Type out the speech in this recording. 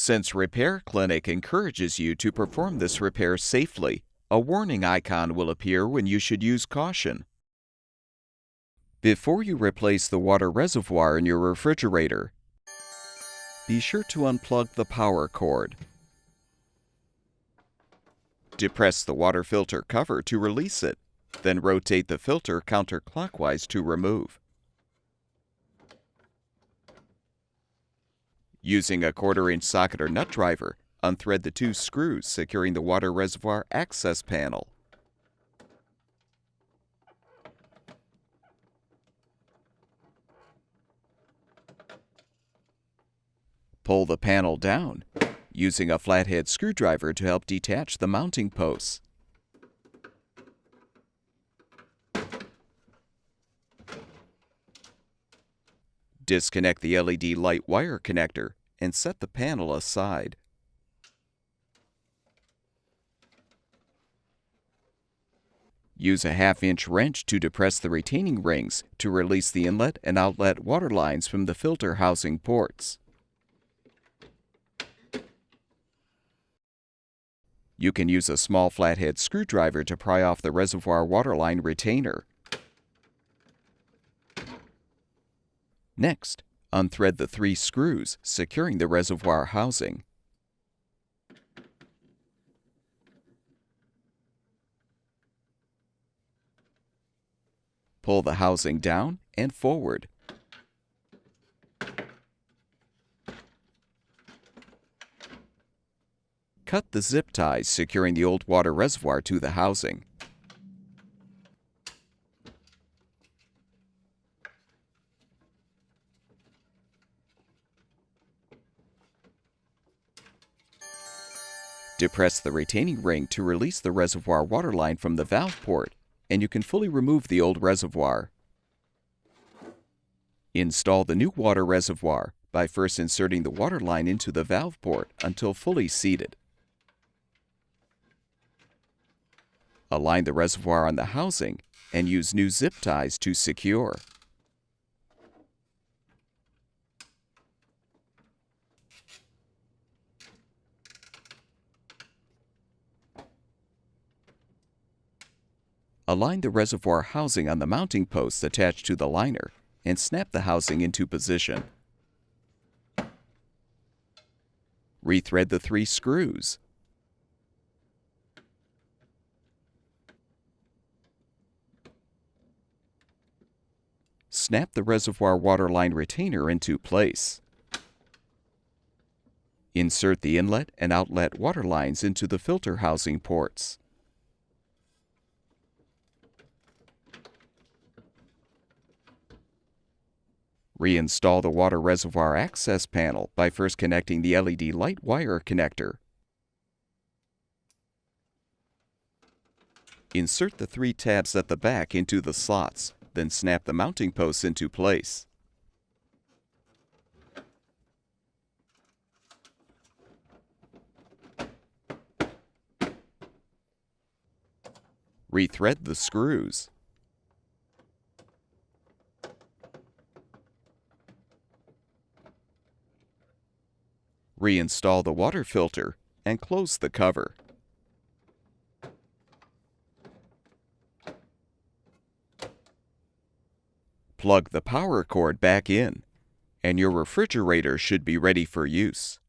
Since Repair Clinic encourages you to perform this repair safely, a warning icon will appear when you should use caution. Before you replace the water reservoir in your refrigerator, be sure to unplug the power cord. Depress the water filter cover to release it, then rotate the filter counterclockwise to remove. Using a 1/4-inch socket or nut driver, unthread the 2 screws securing the water reservoir access panel. Pull the panel down, using a flathead screwdriver to help detach the mounting posts. Disconnect the LED light wire connector and set the panel aside. Use a 1/2-inch wrench to depress the retaining rings to release the inlet and outlet water lines from the filter housing ports. You can use a small flathead screwdriver to pry off the reservoir waterline retainer. Next, unthread the 3 screws securing the reservoir housing. Pull the housing down and forward. Cut the zip ties securing the old water reservoir to the housing. Depress the retaining ring to release the reservoir waterline from the valve port, and you can fully remove the old reservoir. Install the new water reservoir by first inserting the water line into the valve port until fully seated. Align the reservoir on the housing and use new zip ties to secure. Align the reservoir housing on the mounting posts attached to the liner and snap the housing into position. Rethread the 3 screws. Snap the reservoir waterline retainer into place. Insert the inlet and outlet water lines into the filter housing ports. Reinstall the water reservoir access panel by first connecting the LED light wire connector. Insert the 3 tabs at the back into the slots, then snap the mounting posts into place. Rethread the screws. Reinstall the water filter and close the cover. Plug the power cord back in, and your refrigerator should be ready for use.